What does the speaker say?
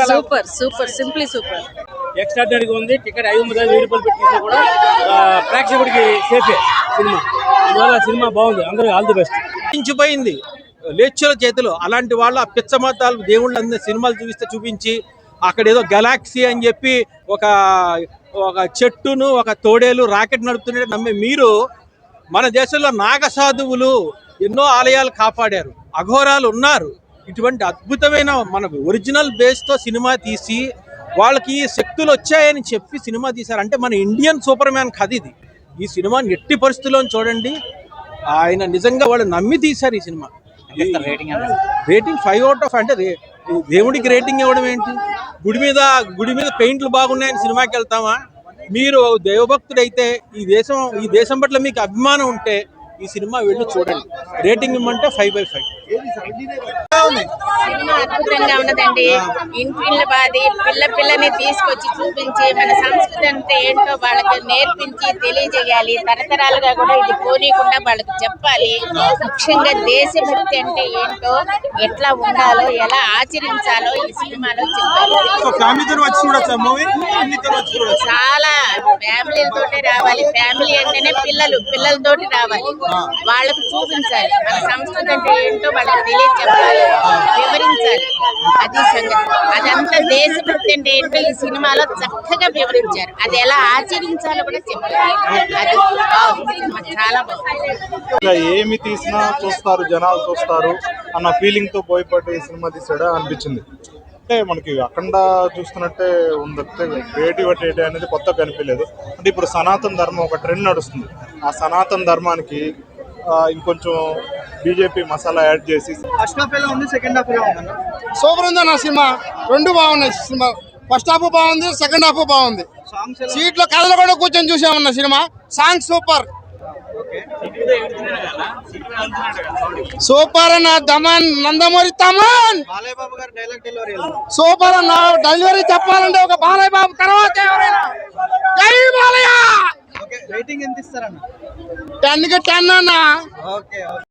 Super super simply super. ఎక్స్ట్రాడినరీగా ఉంది. Ticket 500 రూపాయలు పెట్టినా కూడా ప్రేక్షకుడికి సేఫే సినిమా. అందువల్ల సినిమా బాగుంది. అందరూ ఆల్ ది బెస్ట్. మించిపోయింది లేచుల చేతులు. అలాంటి వాళ్ళు ఆ పిచ్చ మతాలు దేవుళ్ళు అందరి సినిమాలు చూపించి అక్కడ ఏదో గెలాక్సీ అని చెప్పి ఒక చెట్టును ఒక తోడేలు రాకెట్ నడుపుతుంటే నమ్మే మీరు మన దేశంలో నాగసాధువులు ఎన్నో ఆలయాలు కాపాడారు, అఘోరాలు ఉన్నారు. ఇటువంటి అద్భుతమైన మన ఒరిజినల్ బేస్తో సినిమా తీసి వాళ్ళకి శక్తులు వచ్చాయని చెప్పి సినిమా తీశారు. అంటే మన ఇండియన్ సూపర్ మ్యాన్ కథ ఇది. ఈ సినిమాని ఎట్టి పరిస్థితుల్లో చూడండి. ఆయన నిజంగా వాళ్ళు నమ్మి తీశారు ఈ సినిమా. రేటింగ్ 5/5. అంటే దేవుడికి రేటింగ్ ఇవ్వడం ఏంటి? గుడి మీద పెయింట్లు బాగున్నాయని సినిమాకి వెళ్తామా? మీరు దేవభక్తుడైతే ఈ దేశం పట్ల మీకు అభిమానం ఉంటే ఈ సినిమా వెళ్ళి చూడండి. రేటింగ్ ఇవ్వమంటే 5/5. సినిమా అద్భుతంగా ఉన్నదండి. ఇంటిళ్ళ బాధి పిల్లని తీసుకొచ్చి చూపించి మన సంస్కృతి అంటే ఏంటో వాళ్ళకి నేర్పించి తెలియజేయాలి. తరతరాలుగా కూడా ఇది పోనీయకుండా వాళ్ళకి చెప్పాలి. ముఖ్యంగా దేశభక్తి అంటే ఏంటో, ఎట్లా ఉండాలో, ఎలా ఆచరించాలో ఈ సినిమాలో చెప్పాలి. చాలా ఫ్యామిలీలతోటే రావాలి. ఫ్యామిలీ అంటేనే పిల్లలతోటి రావాలి. వాళ్ళకు చూపించాలి మన సంస్కృతి అంటే ఏంటో వాళ్ళకి తెలియచెప్పాలి, వివరించాలి. అది సంగతి. అదంతా దేశభక్తి అంటే ఏంటో ఈ సినిమాలో చక్కగా వివరించారు. అది ఎలా ఆచరించాలో కూడా చెప్పారు. అది బాగుంది, చాలా బాగుంది. ఏమి తీసినా చూస్తారు, జనాలు చూస్తారు అన్న ఫీలింగ్ తో భయపడి సినిమా తీసాడా అనిపించింది. అంటే మనకి అఖండ చూస్తున్నట్టే ఉంది. క్రియేటివిటీ అనేది కొత్తగా కనిపించలేదు. అంటే ఇప్పుడు సనాతన ధర్మం ఒక ట్రెండ్ నడుస్తుంది. ఆ సనాతన ధర్మానికి ఇంకొంచెం బీజేపీ మసాలా యాడ్ చేసి ఫస్ట్ హాఫ్ ఎలా ఉంది, సెకండ్ హాఫ్ ఎలా ఉంది? సూపర్ ఉంది అన్న సినిమా. రెండు బాగున్నాయి సినిమా. ఫస్ట్ హాఫ్ బాగుంది, సెకండ్ హాఫ్ బాగుంది. సీట్ లో కళ్ళలో కూడా కూర్చొని చూసామన్న సినిమా. సాంగ్ సూపర్ సూపర్ అన్న. దమన్ నందమూరి తమన్ బాలయ్యబాబు గారి డైలాగ్ డెలివరీ సూపర్ అన్న. డెలివరీ చెప్పాలంటే ఒక బాలయ్య బాబు తర్వాత ఎవరైనా. జై బాలయ్య. రేటింగ్ ఎంత ఇస్తారన్న? 10కి 10 అన్న. ఓకే.